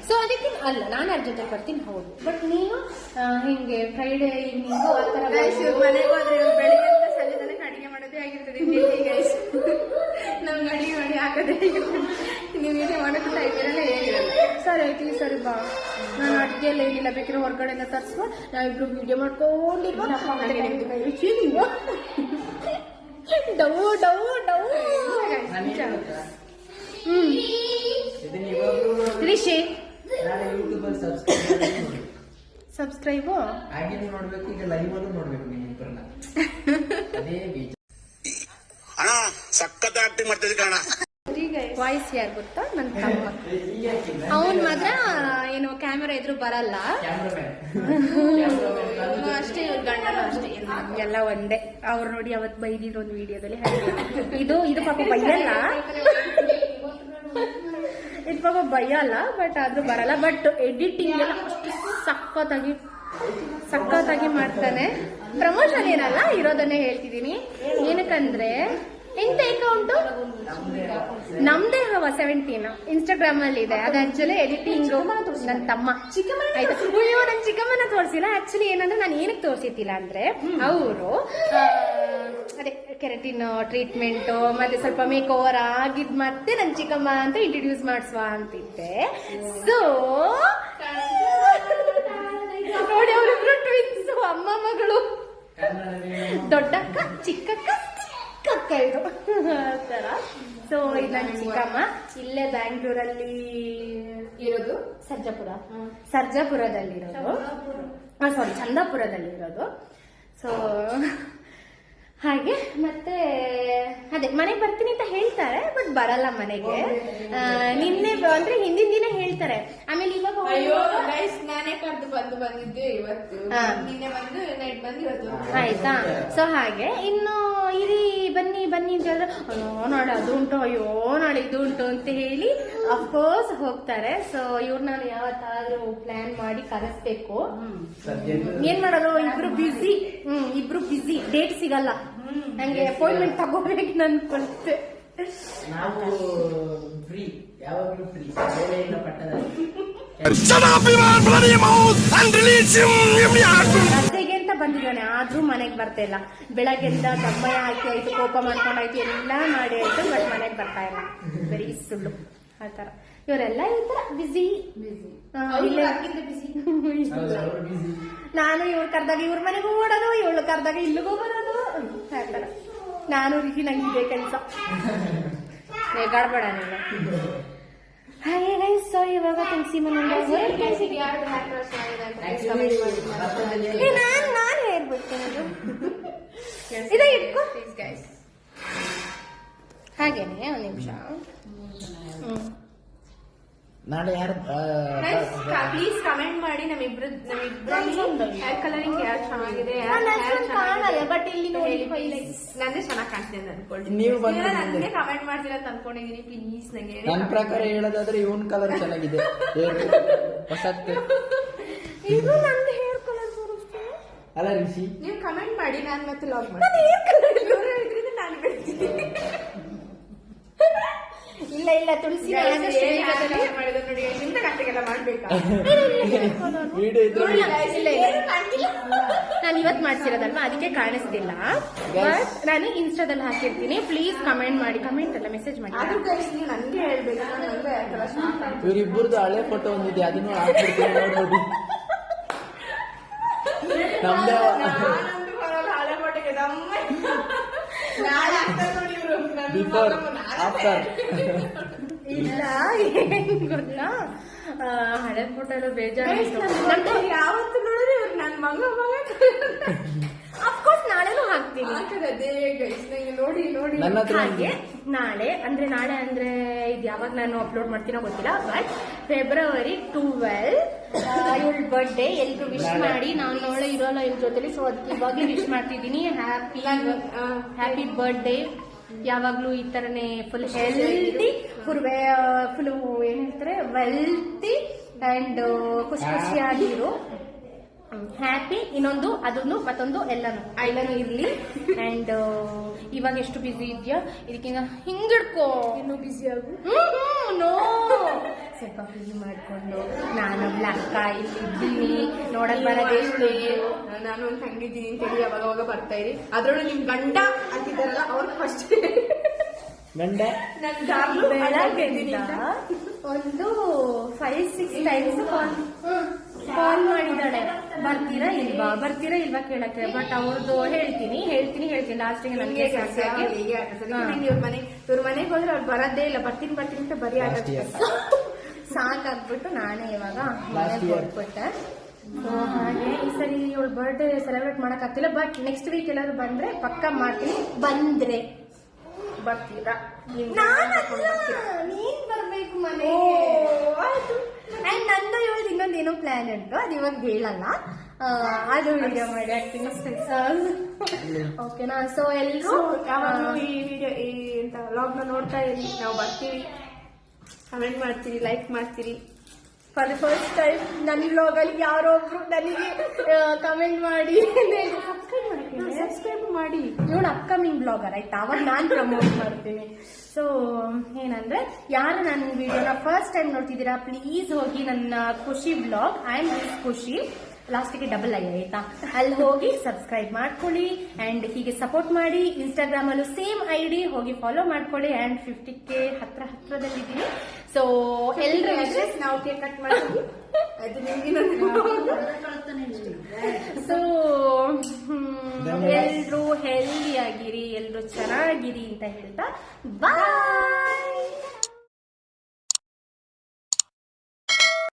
ಸೊ ಅದಕ್ಕೆ ಅಲ್ಲ, ನಾನು ಅರ್ಜೆಂಟಲ್ಲಿ ಬರ್ತೀನಿ, ಹೌದು. ಬಟ್ ನೀವು ಹಿಂಗೆ ಫ್ರೈಡೇ ಈವ್ನಿಂಗು ಆ ಥರ ಮನೆಗೆ ಹೋದ್ರೆ ಬೆಳಿಗ್ಗೆ ಸಂಜೆ ತನಕ ಅಡಿಗೆ ಮಾಡೋದೇ ಆಗಿರ್ತದೆ. ಗೈಸ್ ನಮ್ಗೆ ಅಡಿಗೆ ಮಾಡಿ ಹಾಕೋದೇ ಆಗಿರ್ತದೆ. ನೀವು ಏನೇ ಮಾಡೋದು ಟೈಮಿರಲ್ಲ, ಏನಿರಲ್ಲ. ಸರಿ ಆಯ್ತು, ಈ ಸರಿ ಬಾ. ನಾನು ಅಡುಗೆ ಎಲ್ಲ ಏನಿಲ್ಲ, ಬೇಕಿರೋ ಹೊರಗಡೆಯಿಂದ ತರಿಸುವ, ನಾವಿಬ್ರು ವಿಡಿಯೋ ಮಾಡ್ಕೊಂಡಿರುವ ಡವು ಡವು ಡವು. ರಿಷಿ ಸಬ್ಸ್ಕ್ರೈಬು ನೋಡ್ಬೇಕು, ಈಗ ಲೈವ್ ಅಲ್ಲೂ ನೋಡ್ಬೇಕು ನಿಮ್ಮಿಬ್ಬರನ್ನ. ಅದೇ ಬೀಜ ಅಣ್ಣ ಸಖತ್ ಆಕ್ಟಿಂಗ್ ಮಾಡ್ತಿದ್ದೆ ಕಣ. ವಾಯ್ಸ್ ಯಾರು ಗೊತ್ತಾ? ನನ್ನ ತಮ್ಮ. ಅವನ್ ಮಾತ್ರ ಏನು ಕ್ಯಾಮೆರಾ ಎದುರು ಬರಲ್ಲ ಅಷ್ಟೇ, ಗಂಡನು ಅಷ್ಟೇ, ಎಲ್ಲ ಒಂದೇ. ಅವ್ರು ನೋಡಿ ಅವತ್ತು ಬೈದಿದ್ರು ಒಂದು ವಿಡಿಯೋದಲ್ಲಿ. ಇದು ಪಾಪ ಬೈಯಲ್ಲ, ಇದು ಪಾಪ ಬೈಯಲ್ಲ, ಬಟ್ ಆದ್ರೂ ಬರಲ್ಲ. ಬಟ್ ಎಡಿಟಿಂಗ್ ಎಲ್ಲ ಅಷ್ಟು ಸಖತ್ತಾಗಿ ಮಾಡ್ತಾನೆ. ಪ್ರಮೋಷನ್ ಏನಲ್ಲ, ಇರೋದನ್ನೇ ಹೇಳ್ತಿದ್ದೀನಿ. ಏನಕ್ಕಂದ್ರೆ ಎಂತ ಅಕೌಂಟು ನಮ್ದೇ 17 ಇನ್ಸ್ಟಾಗ್ರಾಮ್ ಅಲ್ಲಿ ಇದೆ. ಅದು ಆಕ್ಚುಲಿ ಎಡಿಟಿಂಗ್ ನನ್ನ ತಮ್ಮ ಆಯ್ತಾ. ಅಯ್ಯೋ, ನನ್ನ ಚಿಕ್ಕಮ್ಮನ ತೋರಿಸಿಲ್ಲ. ಆಕ್ಚುಲಿ ಏನಂದ್ರೆ ನಾನು ಏನಕ್ಕೆ ತೋರಿಸಿತ್ತಿಲ್ಲ ಅಂದ್ರೆ, ಅವರು ಅದೇ ಕೆರಟಿನ್ ಟ್ರೀಟ್ಮೆಂಟ್ ಮತ್ತೆ ಸ್ವಲ್ಪ ಮೇಕ್ ಓವರ್ ಆಗಿದ್ ಮತ್ತೆ ನನ್ನ ಚಿಕ್ಕಮ್ಮ ಅಂತ ಇಂಟ್ರೊಡ್ಯೂಸ್ ಮಾಡಿಸುವ ಅಂತಿದ್ದೆ. ಸೊ ನೋಡಿ, ಅವರಿಬ್ರು ಟ್ವಿನ್ಸ್, ಅಮ್ಮ ಮಗಳು, ದೊಡ್ಡಕ್ಕ ಚಿಕ್ಕಕ್ಕ ಅಕ್ಕ ಇದು ತರ. ಸೊ ಇದು ನನ್ನ ಚಿಕ್ಕಮ್ಮ ಇಲ್ಲೇ ಬ್ಯಾಂಗ್ಳೂರಲ್ಲಿ ಇರೋದು, ಸರ್ಜಾಪುರದಲ್ಲಿರೋದು. ಸಾರಿ, ಚಂದಾಪುರದಲ್ಲಿರೋದು. ಸೊ ಹಾಗೆ ಮತ್ತೆ ಅದೇ ಮನೆಗೆ ಬರ್ತೀನಿ ಅಂತ ಹೇಳ್ತಾರೆ, ಬಟ್ ಬರಲ್ಲ ಮನೆಗೆ. ನಿನ್ನೆ ಅಂದ್ರೆ ಹಿಂದಿನ ದಿನ ಹೇಳ್ತಾರೆ. ಆಮೇಲೆ ಇವಾಗ ನಾನೇ ಕರೆದು ಬಂದಿದ್ದೆ ಇವತ್ತು, ನಿನ್ನೆ ಬಂದು ನೈಟ್ ಬಂದು ಇವತ್ತು ಆಯ್ತಾ. ಸೊ ಹಾಗೆ ಇನ್ನು ಇರಿ ಬನ್ನಿ ಅಂತ ಹೇಳಿದ್ರೆ, ಅಯ್ಯೋ ನಾಳೆ ಅದು ಉಂಟು, ಅಯ್ಯೋ ನಾಳೆ ಇದು ಉಂಟು ಅಂತ ಹೇಳಿ ಅಫ್ಕೋರ್ಸ್ ಹೋಗ್ತಾರೆ. ಸೊ ಇವ್ರು ನಾನು ಯಾವತ್ತಾದ್ರೂ ಪ್ಲಾನ್ ಮಾಡಿ ಕರೆಸ್ಬೇಕು. ಏನ್ ಮಾಡೋದು, ಇಬ್ರು ಬಿಸಿ, ಡೇಟ್ ಸಿಗಲ್ಲ. ನಂಗೆ ಅಪಾಯಿಂಟ್ಮೆಂಟ್ ತಗೋಬೇಕು ಅನ್ಕೊಳ್ತೆ. ನಾವು ಫ್ರೀ, ಯಾವಾಗಲೂ ಫ್ರೀ, ಬೇರೆ ಇಲ್ಲ ಪಟ್ಟದಲ್ಲಿ. ರಜೆಗೆ ಅಂತ ಬಂದಿದ್ದಾನೆ, ಆದ್ರೂ ಮನೆಗೆ ಬರ್ತಾ ಇಲ್ಲ. ಬೆಳಗ್ಗೆಯಿಂದ ದಮ್ಮಯ ಹಾಕಿ ಆಯ್ತು, ಕೋಪ ಮಾಡ್ಕೊಂಡಾಯ್ತು, ಎಲ್ಲ ಮಾಡಿ ಆಯ್ತು, ಬಟ್ ಮನೆಗೆ ಬರ್ತಾ ಇಲ್ಲ. ಬರೀ ಸುಳ್ಳು ಆತರ. ಇವರೆಲ್ಲ ಈ ತರ ಬಿಸಿ. ನಾನು ಇವ್ರು ಕರ್ದಾಗ ಇವ್ರ ಮನೆಗೂ ಓಡೋದು, ಇವಳು ಕರ್ದಾಗ ಇಲ್ಲಿಗೂ ಬರೋದು ಆತರ. ನಾನು ರಿಷಿ ನಂಗೆ ಇದೆ ಕೆಲಸ, ಗಡ್ಬೇಡ ನೀನು. ಹಾಗೆ ಗೈಸ್, ಸೊ ಇವಾಗ ತುಳಸಿ ಮನೆ ನಾನು ಹೇಳ್ಬಿಡ್ತೇನೆ. ಇದೇ ಇಟ್ಕೋ ಹಾಗೇನೆ ಒಂದ್ ನಿಮಿಷ. ನಾಳೆ ಯಾರು ಪ್ಲೀಸ್ ಕಮೆಂಟ್ ಮಾಡಿ ನಮ್ಮಿಬ್ರು ಹೇರ್ ಕಲರಿಂಗ್ ಯಾರು ಚೆನ್ನಾಗಿದೆ, ಬಟ್ ಇಲ್ಲಿ ನಂದೇ ಚೆನ್ನಾಗಿ ಕಾಣ್ತಿದೆ ಅನ್ಕೊಂಡು ನೀವು ನನಗೆ ಕಮೆಂಟ್ ಮಾಡ್ತೀರಾ ಅಂತ ಅನ್ಕೊಂಡಿದೀನಿ. ಪ್ಲೀಸ್ ನಂಗೆ ನನ್ನ ಪ್ರಕಾರ ಹೇಳೋದಾದ್ರೆ ಇವನ್ ಕಲರ್ ಚೆನ್ನಾಗಿದೆ, ಹೊಸತ್ತು. ಇದು ನಂದು ಹೇರ್ ಕಲರ್ ತೋರಿಸ್ತೇನೆ ಅಲ್ಲ ರಿಷಿ, ನೀವು ಕಮೆಂಟ್ ಮಾಡಿ, ನಾನು ಮತ್ತೆ ಲಾಗ್ ಮಾಡ್ತೀನಿ. ನಾನು ಬೆಳ್ತೀನಿ. ಇಲ್ಲ ತುಳಸಿ ಮಾಡಿದ್ರು ನೋಡಿ, ಇಂಥ ಕಷ್ಟೆಲ್ಲ ಮಾಡ್ಬೇಕಾ? ವಿಡಿಯೋ ಇದ್ರೆ ನಾನು ಇವತ್ತು ಮಾಡ್ಸಿರೋದಲ್ವಾ, ಅದಕ್ಕೆ ಕಾಣಿಸ್ತಿಲ್ಲ. ಬಟ್ ನಾನು ಇನ್ಸ್ಟಾದಲ್ಲಿ ಹಾಕಿರ್ತೀನಿ. ಪ್ಲೀಸ್ ಕಮೆಂಟ್ ಮಾಡಿ, ಕಮೆಂಟ್ ಅಲ್ಲ ಮೆಸೇಜ್ ಮಾಡಿ. ನೀವು ನನಗೆ ಹೇಳ್ಬೇಕು, ಇವರಿಬ್ಬರದು ಹಳೆ ಫೋಟೋ ಒಂದಿದೆ, ಅದನ್ನು ಹಾಕ್ಬಿಡ್ತೀನಿ ನೋಡ್ಬೋದು. ನಮ್ದೇ ಹಳೆ ಫೋಟೋಗೆ ನೋಡಿ ಇವ್ರು, ನನ್ನ ಬಿಫೋರ್ ಮಗ ಆಫ್ಟರ್. ಇಲ್ಲ ಏನ್ ಗೊತ್ತಾ, ಹಳೆ ಫೋಟೋ ಎಲ್ಲ ಬೇಜಾರು. ಯಾವತ್ತು ನೋಡಿದ್ರೆ ಇವ್ರು ನನ್ನ ಮಗ ಅಫ್ಕೋರ್ಸ್ ನಾಳೆನೂ ಹಾಕ್ತೀನಿ. ಅದೇ ಗೈಸ್ ನಂಗೆ ನೋಡಿ ನೋಡಿ ನನ್ನ ಹತ್ರ ಹಾಗೆ ನಾಳೆ ಅಂದ್ರೆ ಇದು ಯಾವಾಗ ನಾನು ಅಪ್ಲೋಡ್ ಮಾಡ್ತೀನೋ ಗೊತ್ತಿಲ್ಲ, ಬಟ್ ಫೆಬ್ರವರಿ 12 ಇವಳ ಬರ್ಡೇ. ಎಲ್ರು ವಿಶ್ ಮಾಡಿ. ನಾನು ನಾಳೆ ಇರೋಲ್ಲ ಇವ್ರ ಜೊತೆಲಿ, ಸೊ ಅದಕ್ಕೆ ಇವಾಗ ವಿಶ್ ಮಾಡ್ತಿದ್ದೀನಿ. Happy birthday. ಯಾವಾಗ್ಲೂ ಈ ತರನೇ ಫುಲ್ ಹೆಲ್ತಿ, ಫುಲ್ ಏನ್ ಹೇಳ್ತಾರೆ ವೆಲ್ತಿ ಅಂಡ್ ಖುಷಿ ಖುಷಿಯಾಗಿರು. ಹ್ಯಾಪಿ. ಇನ್ನೊಂದು ಅದೊಂದು ಮತ್ತೊಂದು ಎಲ್ಲಾನು ಇರ್ಲಿ. ಅಂಡ್ ಇವಾಗ ಎಷ್ಟು ಬಿಸಿ ಇದೆಯಾ, ಇದಕ್ಕಿಂತ ಹಿಂಗಿಡ್ಕೋ, ಇನ್ನೂ ಬಿಸಿ ಆಗು. ನೋ ಸ್ವಲ್ಪ ಬಿಸಿ ಮಾಡ್ಕೊಂಡು ನಾನು ಅಕ್ಕ ಇಲ್ಲಿದ್ದೀನಿ, ನೋಡಕ್ ಬರೋದೇ. ನಾನು ಒಂದು ತಂಗಿದ್ದೀನಿ ಅಂತೇಳಿ ಅವಾಗ ಬರ್ತಾ ಇರಿ. ಅದ್ರೊಳಗೆ ನಿಮ್ ಗಂಡ ಅಂತಿದ್ದಾರಲ್ಲ ಅವ್ರ ಫಸ್ಟ್ ಗಂಡ ನನ್ ದಾರ್ಲು ಬೆಳಗ್ಗೆಯಿಂದ ಒಂದು 5-6 ಟೈಮ್ಸ್ ಕಾಲ್ ಮಾಡಿದಾಳೆ, ಬರ್ತೀರಾ ಇಲ್ವಾ ಕೇಳಕ್ಕೆ. ಬಟ್ ಅವ್ರದ್ದು ಹೇಳ್ತೀನಿ ಲಾಸ್ಟಿಗೆ ನನಗೆ ಇವ್ರ ಮನೆಗೆ ಹೋದ್ರೆ ಅವ್ರು ಬರೋದೇ ಇಲ್ಲ. ಬರ್ತೀನಿ ಅಂತ ಬರೀ ಆಗುತ್ತೆ. ಸಾಕಾಗ್ಬಿಟ್ಟು ನಾನೇ ಇವಾಗ ಮನೆಗೆ ಹೊರಟ್ಬಿಟ್ಟೆ. ಹಾಗೆ ಈ ಸರಿ ಇವಳ ಬರ್ಡೇ ಸೆಲೆಬ್ರೇಟ್ ಮಾಡಕ್ ಆಗ್ತಿಲ್ಲ, ಬಟ್ ನೆಕ್ಸ್ಟ್ ವೀಕ್ ಎಲ್ಲಾದ್ರು ಬಂದ್ರೆ ಪಕ್ಕ ಮಾಡ್ತೀನಿ. ಬಂದ್ರೆ ಬರ್ತೀರಾ? ನೀನ್ ಬರ್ಬೇಕು ಮನೆ. ಅಂಡ್ ನಂದು ಇವಳ್ದು ಇನ್ನೊಂದೇನೋ ಪ್ಲಾನ್ ಉಂಟು, ಅದು ಇವಾಗ ಹೇಳಲ್ಲ, ಅದು ವಿಡಿಯೋ ಮಾಡಿ ಹಾಕ್ತೀನಿ. ಓಕೆನಾ? ಸೊ ಎಲ್ರು ಯಾವಾಗಲೂ ಈ ವಿಡಿಯೋ ಎಂತ ವ್ಲಾಗ್ ನ ನೋಡ್ತಾ ಇರಿ. ನಾವು ಬರ್ತೀವಿ, ಕಮೆಂಟ್ ಮಾಡ್ತೀರಿ, ಲೈಕ್ ಮಾಡ್ತೀರಿ. ಫಾರ್ ದ ಫಸ್ಟ್ ಟೈಮ್ ನನ್ನ ವ್ಲಾಗ್ ಅಲ್ಲಿ ಯಾರೊಬ್ರು ನನಗೆ ಕಮೆಂಟ್ ಮಾಡಿ ಸಬ್ಸ್ಕ್ರೈಬ್ ಮಾಡಿ. ಇವಳು ಅಪ್ಕಮಿಂಗ್ ಬ್ಲಾಗರ್ ಆಯ್ತಾ, ಅವಾಗ ನಾನು ಪ್ರಮೋಟ್ ಮಾಡ್ತೀನಿ. ಸೊ ಏನಂದ್ರೆ ಯಾರು ನನ್ನ ವಿಡಿಯೋನ ಫಸ್ಟ್ ಟೈಮ್ ನೋಡ್ತಿದ್ದೀರಾ, ಪ್ಲೀಸ್ ಹೋಗಿ ನನ್ನ ಖುಷಿ ಬ್ಲಾಗ್ ಅಂಡ್ ಖುಷಿ ಲಾಸ್ಟಿಗೆ ಡಬಲ್ ಆಯ್ತಾ, ಅಲ್ಲಿ ಹೋಗಿ ಸಬ್ಸ್ಕ್ರೈಬ್ ಮಾಡ್ಕೊಳ್ಳಿ ಅಂಡ್ ಹೀಗೆ ಸಪೋರ್ಟ್ ಮಾಡಿ. ಇನ್ಸ್ಟಾಗ್ರಾಮ್ ಅಲ್ಲೂ ಸೇಮ್ ID ಹೋಗಿ ಫಾಲೋ ಮಾಡ್ಕೊಳ್ಳಿ. And 50K ಹತ್ರದಲ್ಲಿದ್ದೀನಿ. ಸೊ ಎಲ್ರು ನಾವು ಕೇಕ್ ಕಟ್ ಮಾಡ್ತೀವಿ. ಅದು ನಿಮ್ಗೆ ಸೊ ಎಲ್ರು ಹೆಲ್ದಿ ಆಗಿರಿ, ಎಲ್ರು ಚೆನ್ನಾಗಿರಿ ಅಂತ ಹೇಳ್ತಾ ಬಾಯ್.